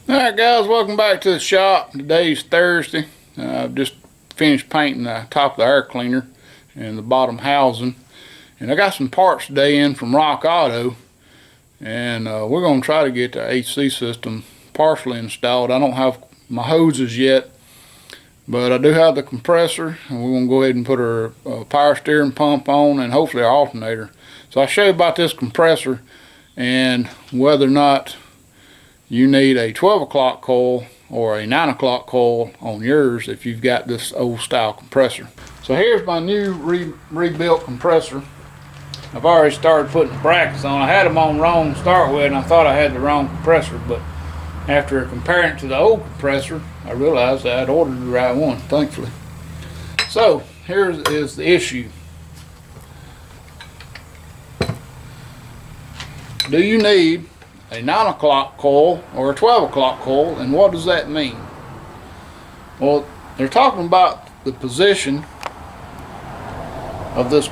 Alright guys, welcome back to the shop. Today's Thursday. I've just finished painting the top of the air cleaner and the bottom housing. And I got some parts today in from Rock Auto. And we're going to try to get the AC system partially installed. I don't have my hoses yet, but I do have the compressor. And we're going to go ahead and put our power steering pump on and hopefully our alternator. So I'll show you about this compressor and whether or not you need a 12 o'clock coil or a 9 o'clock coil on yours if you've got this old style compressor. So here's my new rebuilt compressor. I've already started putting the brackets on. I had them on wrong to start with and I thought I had the wrong compressor, but after comparing it to the old compressor I realized I had ordered the right one, thankfully. So here is the issue. Do you need a 9 o'clock coil or a 12 o'clock coil, and what does that mean? Well, they're talking about the position of this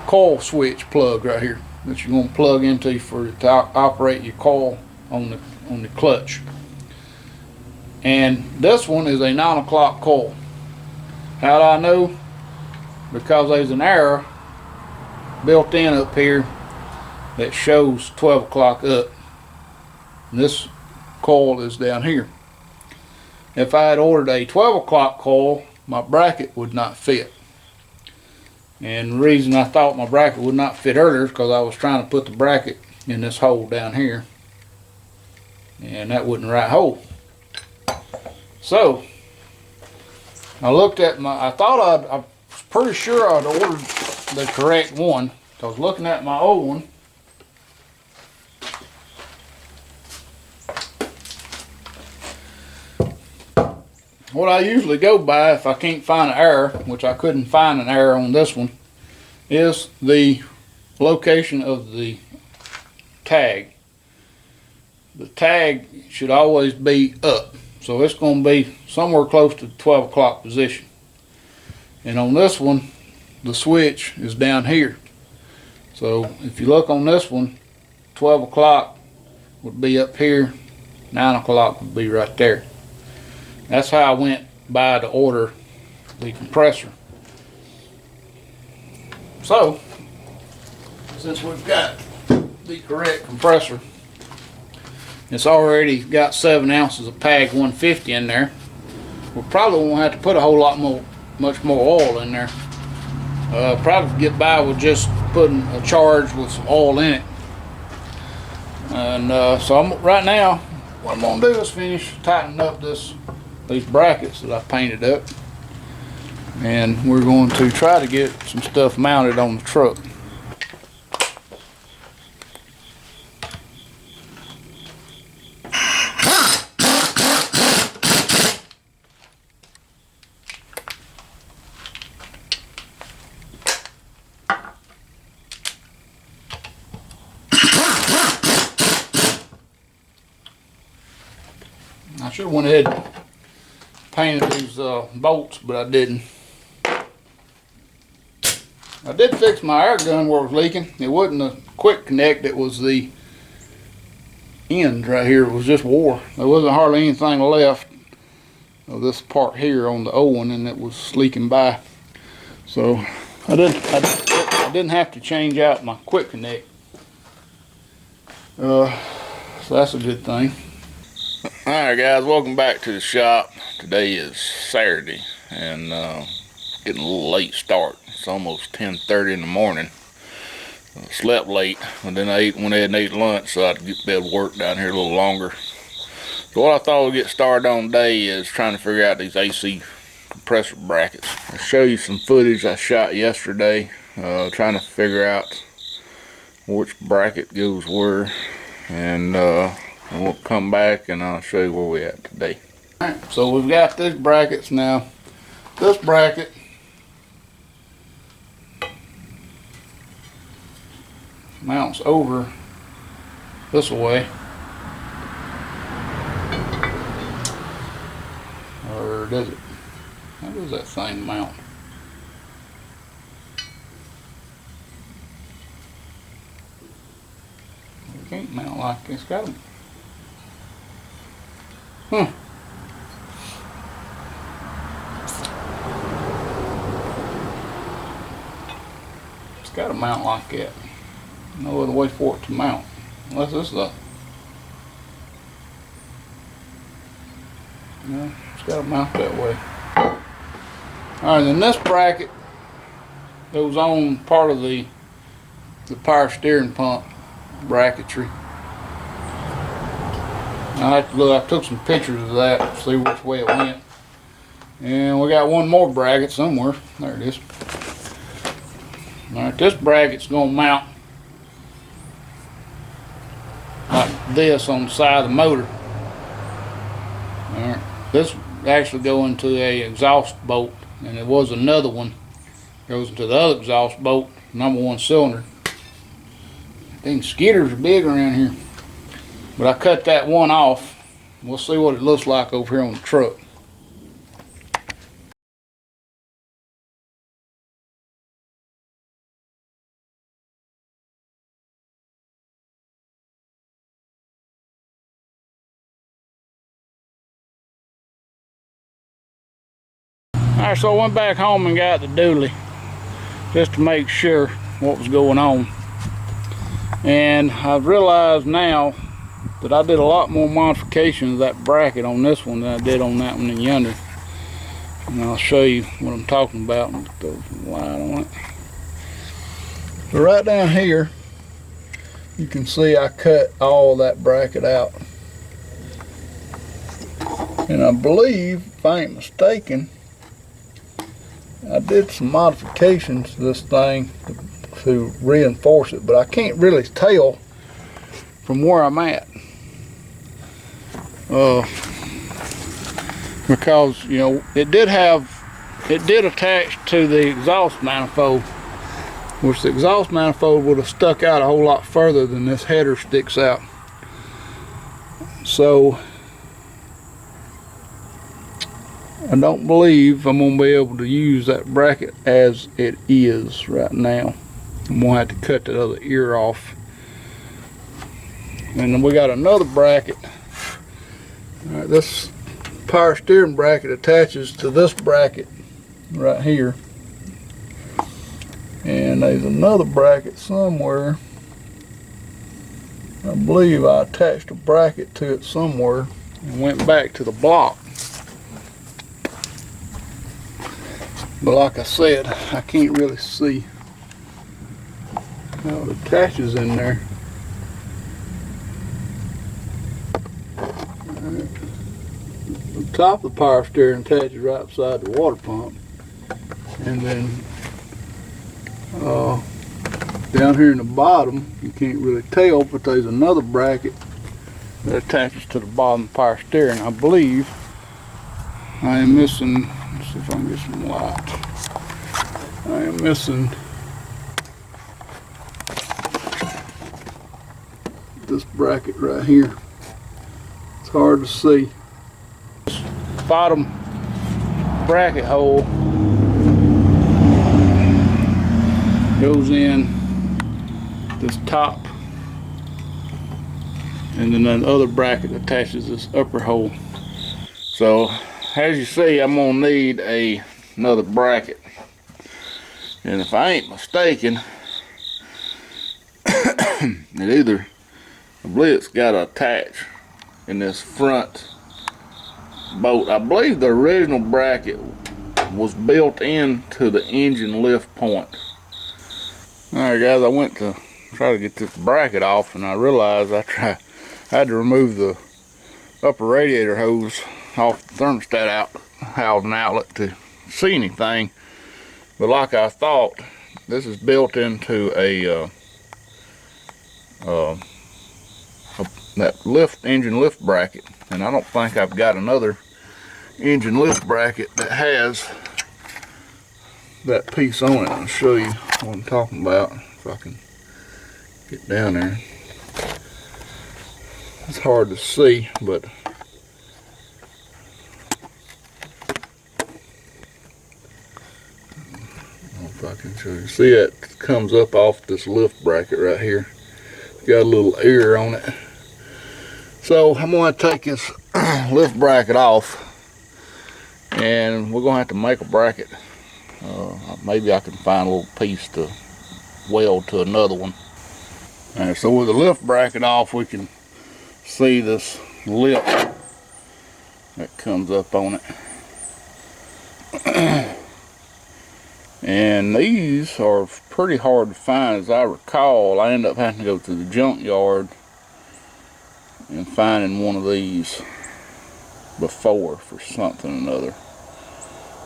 coil switch plug right here that you're going to plug into to operate your coil on the clutch. And this one is a 9 o'clock coil. How do I know? Because there's an arrow built in up here that shows 12 o'clock up. This coil is down here. If I had ordered a 12 o'clock coil, my bracket would not fit. And the reason I thought my bracket would not fit earlier is because I was trying to put the bracket in this hole down here. And that wasn't the right hole. So, I looked at I was pretty sure I'd ordered the correct one. Because looking at my old one, what I usually go by if I can't find an error, which I couldn't find an error on this one, is the location of the tag. The tag should always be up. So it's going to be somewhere close to the 12 o'clock position. And on this one, the switch is down here. So if you look on this one, 12 o'clock would be up here, 9 o'clock would be right there. That's how I went by to order the compressor. So, since we've got the correct compressor, it's already got 7 ounces of PAG 150 in there. We probably won't have to put a whole lot much more oil in there. Probably get by with just putting a charge with some oil in it. And so right now, what I'm going to do is finish tightening up these brackets that I painted up, and we're going to try to get some stuff mounted on the truck. I should have went ahead and painted these bolts, but I didn't. I did fix my air gun where it was leaking. It wasn't a quick connect, it was the end right here. It was just wore. There wasn't hardly anything left of this part here on the old one, and it was leaking by. So I didn't have to change out my quick connect. So that's a good thing. Alright guys, welcome back to the shop. Today is Saturday and getting a little late start. It's almost 10:30 in the morning. I slept late and then I went ahead and ate lunch so I could get to be able to work down here a little longer. So what I thought we'd get started on today is trying to figure out these AC compressor brackets. I'll show you some footage I shot yesterday trying to figure out which bracket goes where, and we'll come back and I'll show you where we're at today. Alright, so we've got these brackets now. This bracket mounts over this way, or does it? How does that thing mount? It can't mount like it's got them. It's got to mount like that. No other way for it to mount. Unless this is a... No, it's got to mount that way. Alright, then this bracket goes on part of the power steering pump bracketry. I have to look, I took some pictures of that to see which way it went. And we got one more bracket somewhere. There it is. Alright, this bracket's going to mount like this on the side of the motor. Alright, this actually goes into a exhaust bolt, and there was another one goes into the other exhaust bolt, #1 cylinder. These skidders are big around here. But I cut that one off. We'll see what it looks like over here on the truck. Alright, so I went back home and got the dually just to make sure what was going on. And I've realized now that I did a lot more modifications of that bracket on this one than I did on that one in yonder. And I'll show you what I'm talking about and throw some light on it. So right down here, you can see I cut all that bracket out. And I believe, if I ain't mistaken, I did some modifications to this thing to reinforce it, but I can't really tell from where I'm at. Because, you know, it did attach to the exhaust manifold, which the exhaust manifold would have stuck out a whole lot further than this header sticks out. So I don't believe I'm going to be able to use that bracket as it is right now. I'm going to have to cut that other ear off. And then we got another bracket. All right, this power steering bracket attaches to this bracket right here. And there's another bracket somewhere. I believe I attached a bracket to it somewhere and went back to the block. But like I said, I can't really see how it attaches in there. Right. The top of the power steering attaches right beside the water pump. And then down here in the bottom, you can't really tell, but there's another bracket that attaches to the bottom of the power steering. I believe I am missing, let's see if I can get some light. I am missing this bracket right here. It's hard to see. This bottom bracket hole goes in this top, and then that other bracket attaches this upper hole. So as you see, I'm gonna need another bracket, and if I ain't mistaken, I believe it's got to attach in this front bolt. I believe the original bracket was built into the engine lift point. Alright guys, I went to try to get this bracket off, and I realized I had to remove the upper radiator hose off the thermostat housing outlet to see anything. But like I thought, this is built into that engine lift bracket, and I don't think I've got another engine lift bracket that has that piece on it. I'll show you what I'm talking about if I can get down there. It's hard to see, but if I can show you. See, that comes up off this lift bracket right here. It's got a little ear on it. So I'm going to take this lift bracket off, and we're gonna have to make a bracket. Maybe I can find a little piece to weld to another one. Alright, so with the lift bracket off, we can see this lip that comes up on it. And these are pretty hard to find. As I recall, I ended up having to go to the junkyard and finding one of these before for something or another.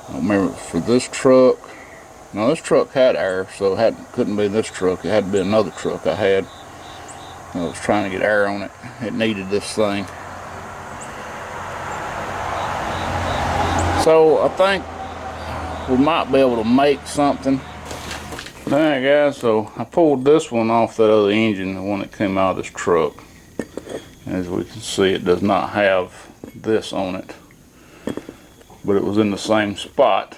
I don't remember for this truck. No, this truck had air, so it couldn't be this truck. It had to be another truck I had. I was trying to get air on it. It needed this thing. So I think we might be able to make something. Alright guys, so I pulled this one off that other engine, the one that came out of this truck. As we can see, it does not have this on it, but it was in the same spot.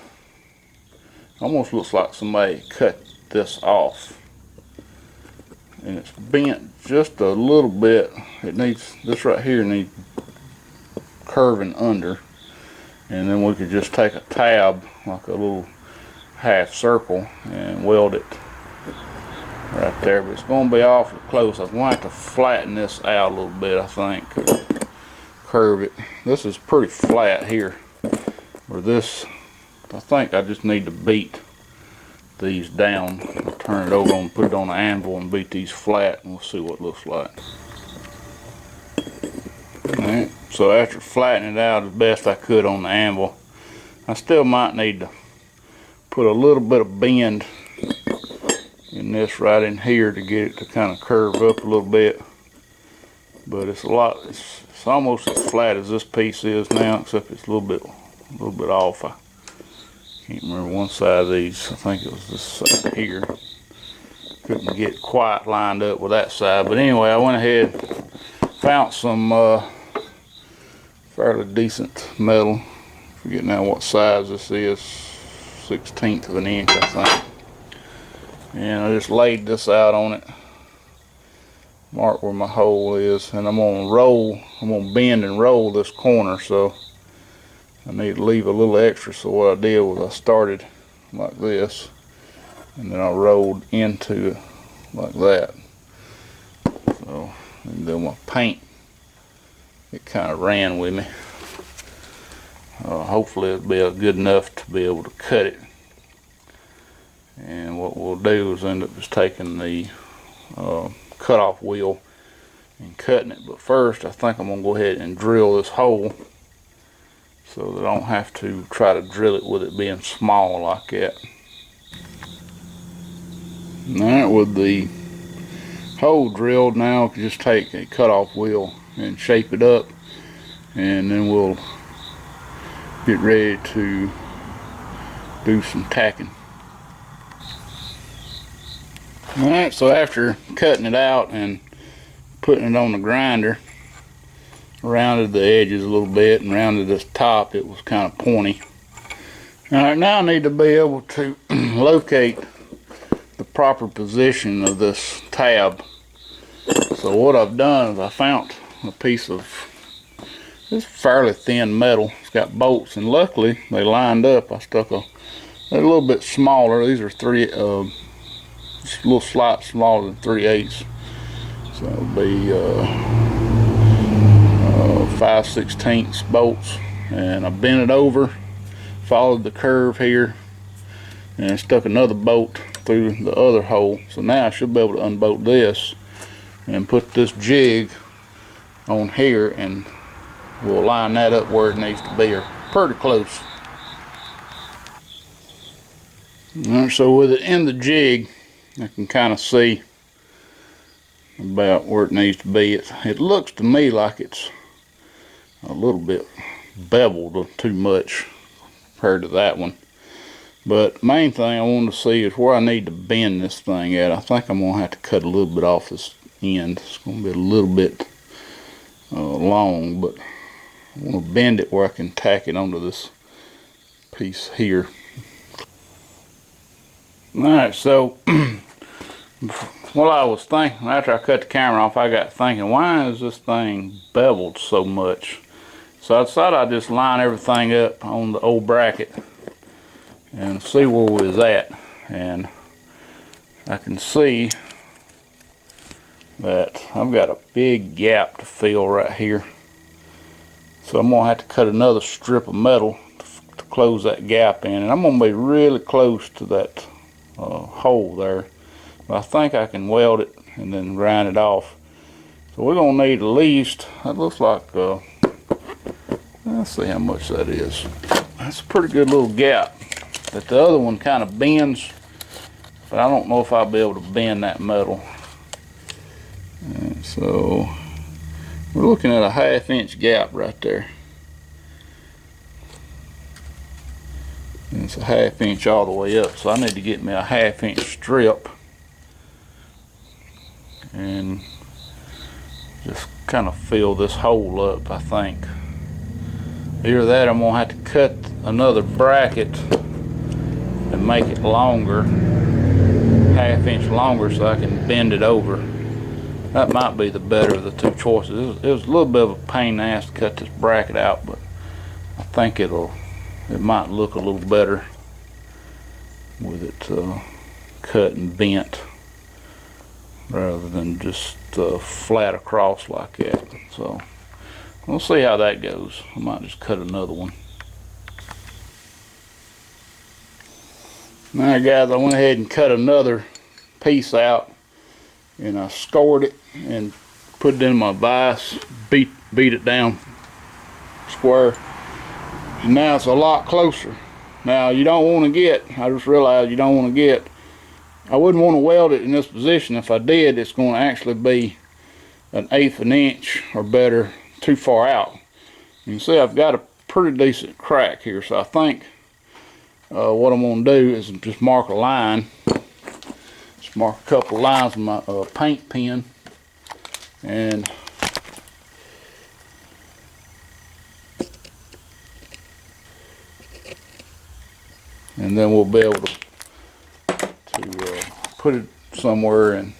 Almost looks like somebody cut this off, and it's bent just a little bit. It needs, this right here needs curving under, and then we could just take a tab, like a little half circle, and weld it right there. But it's going to be awfully close. I'm going to have to flatten this out a little bit, I think. Curve it. This is pretty flat here. Where this, I think I just need to beat these down. I'll turn it over and put it on the anvil and beat these flat, and we'll see what it looks like. Alright, so after flattening it out as best I could on the anvil, I still might need to put a little bit of bend in this right in here to get it to kind of curve up a little bit. But it's it's almost as flat as this piece is now, except it's a little bit off. I can't remember one side of these. I think it was this side here. Couldn't get quite lined up with that side. But anyway, I went ahead, found some fairly decent metal. Forget now what size this is. 1/16 of an inch, I think. And I just laid this out on it. Mark where my hole is, and I'm gonna bend and roll this corner, so I need to leave a little extra. So what I did was I started like this, and then I rolled into it like that. So, and then my paint, it kind of ran with me. Hopefully it'll be good enough to be able to cut it. And what we'll do is end up just taking the cutoff wheel and cutting it. But first, I think I'm going to go ahead and drill this hole so that I don't have to try to drill it with it being small like that. Alright, with the hole drilled now, I can just take a cutoff wheel and shape it up, and then we'll get ready to do some tacking. Alright, so after cutting it out and putting it on the grinder, rounded the edges a little bit and rounded this top, it was kind of pointy. Alright, now I need to be able to locate the proper position of this tab. So what I've done is I found a piece of this fairly thin metal. It's got bolts, and luckily they lined up. I stuck they're a little bit smaller. These are just a little slight smaller than 3/8. So it'll be 5/16 bolts, and I bent it over, followed the curve here, and stuck another bolt through the other hole. So now I should be able to unbolt this and put this jig on here, and we'll line that up where it needs to be, or pretty close. Alright, so with it in the jig, I can kind of see about where it needs to be. It looks to me like it's a little bit beveled too much compared to that one. But main thing I want to see is where I need to bend this thing at. I think I'm going to have to cut a little bit off this end. It's going to be a little bit long, but I want to bend it where I can tack it onto this piece here. Alright, so while I was thinking, after I cut the camera off, I got thinking, why is this thing beveled so much? So I decided I'd just line everything up on the old bracket and see where we was at. And I can see that I've got a big gap to fill right here. So I'm gonna have to cut another strip of metal to close that gap in. And I'm gonna be really close to that hole there. But I think I can weld it and then grind it off. So we're gonna need at least, that looks like, let's see how much that is. That's a pretty good little gap. But the other one kind of bends, but I don't know if I'll be able to bend that metal. And so we're looking at a 1/2 inch gap right there. And it's a 1/2 inch all the way up, so I need to get me a 1/2 inch strip and just kind of fill this hole up, I think. Either that, I'm gonna have to cut another bracket and make it longer, 1/2 inch longer, so I can bend it over. That might be the better of the two choices. It was a little bit of a pain in the ass to cut this bracket out, but I think it might look a little better with it cut and bent rather than just flat across like that. So we'll see how that goes. I might just cut another one. Alright guys, I went ahead and cut another piece out, and I scored it and put it in my vise, beat it down square, and now it's a lot closer. Now you don't want to get, I just realized you don't want to get, I wouldn't want to weld it in this position. If I did, it's going to actually be 1/8 of an inch or better too far out. You can see I've got a pretty decent crack here, so I think what I'm going to do is just mark a line. Just mark a couple of lines with my paint pen, and then we'll be able to put it somewhere and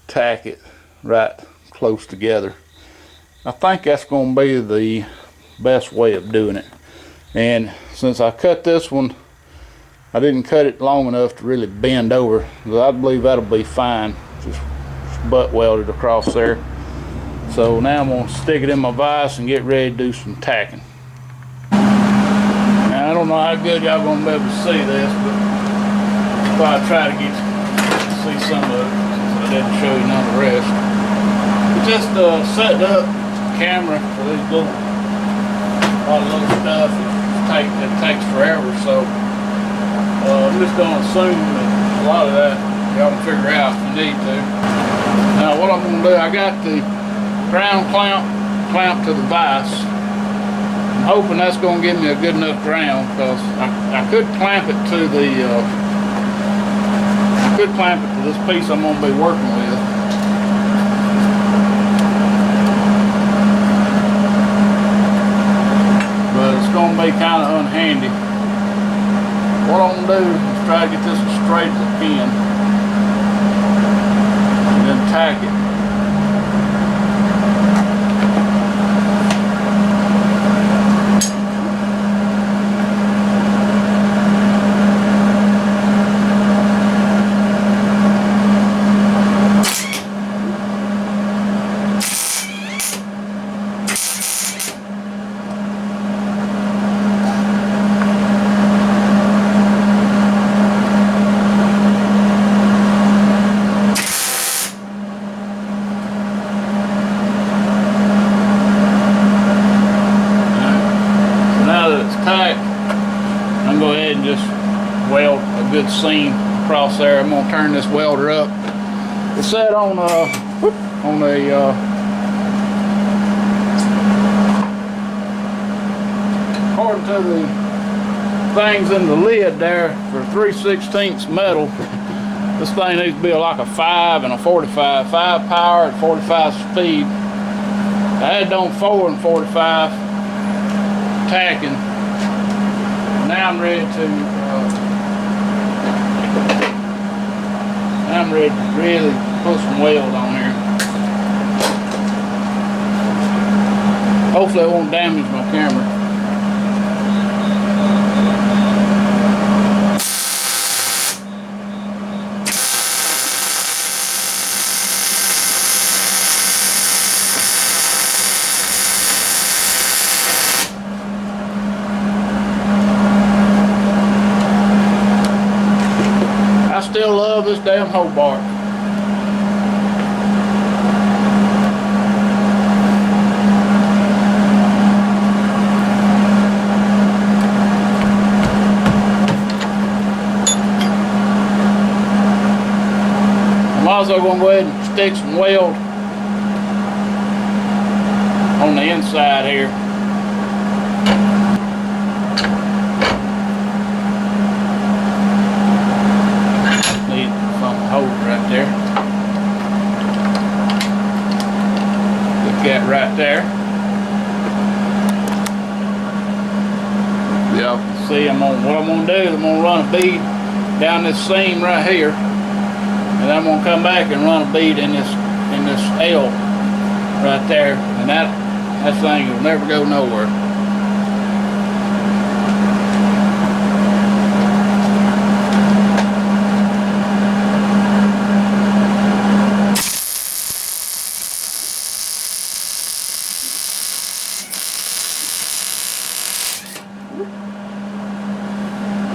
tack it right close together. I think that's going to be the best way of doing it. And since I cut this one, I didn't cut it long enough to really bend over, but I believe that'll be fine. Just butt welded across there. So now I'm going to stick it in my vise and get ready to do some tacking. Now I don't know how good y'all going to be able to see this, but I'll probably try to get to see some of it since I didn't show you none of the rest. We just set up the camera for these little, a lot of little stuff that takes forever. So I'm just going to assume that a lot of that y'all can figure out if you need to. Now what I'm going to do, I got the ground clamp to the vise. I'm hoping that's going to give me a good enough ground, because I could clamp it to the this piece I'm going to be working with. But it's going to be kind of unhandy. What I'm going to do is try to get this as straight as I can, and then tack it. I'm going to go ahead and just weld a good seam across there. I'm going to turn this welder up. It's set on a according to the things in the lid there, for 3/16 metal, this thing needs to be like a 5 and a 45, 5 power and 45 speed. I had done 4 and 45 tacking. Now I'm ready to really put some weld on here. Hopefully it won't damage my camera. I still love this damn Hobart. I'm also going to go ahead and stick some weld on the inside here. Hold it right there. Look at right there. Yeah. See, what I'm gonna do is I'm gonna run a bead down this seam right here, and I'm gonna come back and run a bead in this L right there, and that thing will never go nowhere.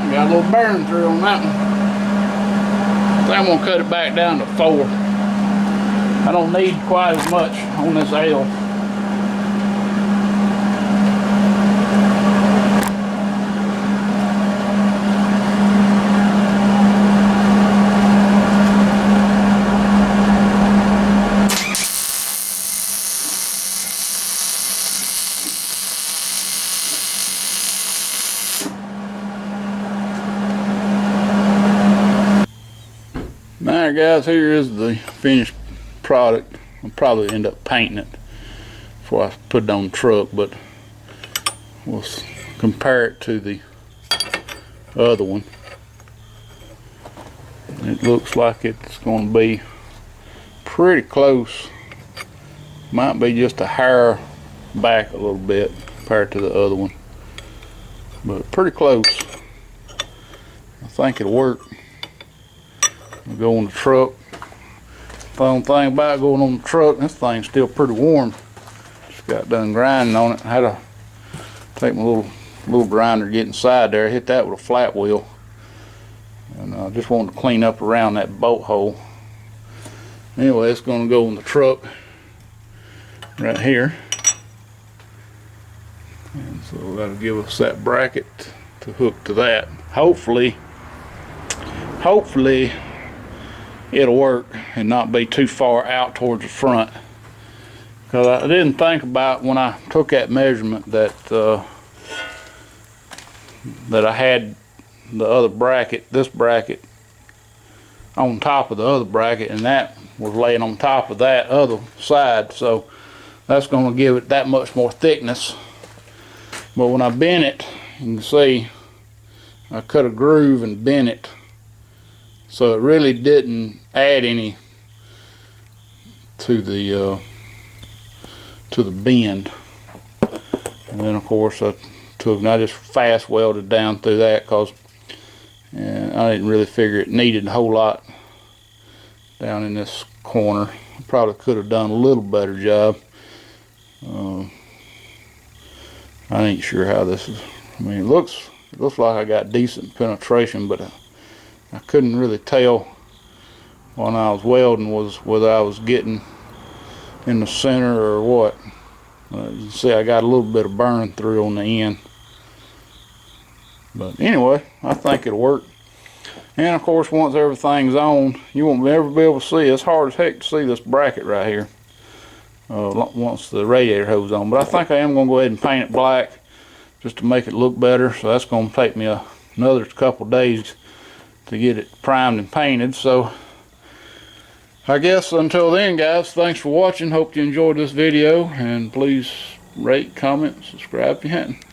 Got a little burn through on that one. I think I'm going to cut it back down to 4. I don't need quite as much on this L. Alright guys, here is the finished product. I'll probably end up painting it before I put it on the truck, but we'll compare it to the other one. It looks like it's going to be pretty close. Might be just a hair back a little bit compared to the other one, but pretty close. I think it'll work. We'll go on the truck. Fun thing about going on the truck, this thing's still pretty warm. Just got done grinding on it. I had to take my little grinder, get inside there, hit that with a flat wheel, and I just wanted to clean up around that bolt hole. Anyway, it's going to go in the truck right here, and so that'll give us that bracket to hook to that. Hopefully it'll work and not be too far out towards the front, because I didn't think about when I took that measurement that I had the other bracket, this bracket, on top of the other bracket, and that was laying on top of that other side, so that's going to give it that much more thickness. But when I bent it, you can see I cut a groove and bent it, so it really didn't add any to the bend. And then of course I just fast welded down through that, because I didn't really figure it needed a whole lot down in this corner. I probably could have done a little better job. I ain't sure how this is. I mean, it looks like I got decent penetration, but I couldn't really tell when I was welding whether I was getting in the center or what. You see, I got a little bit of burn through on the end. But anyway, I think it'll work. And of course, once everything's on, you won't ever be able to see. It's hard as heck to see this bracket right here once the radiator hose on. But I think I am going to go ahead and paint it black just to make it look better. So that's going to take me another couple days to get it primed and painted. So I guess until then, guys, thanks for watching. Hope you enjoyed this video, and please rate, comment, subscribe if you hadn't.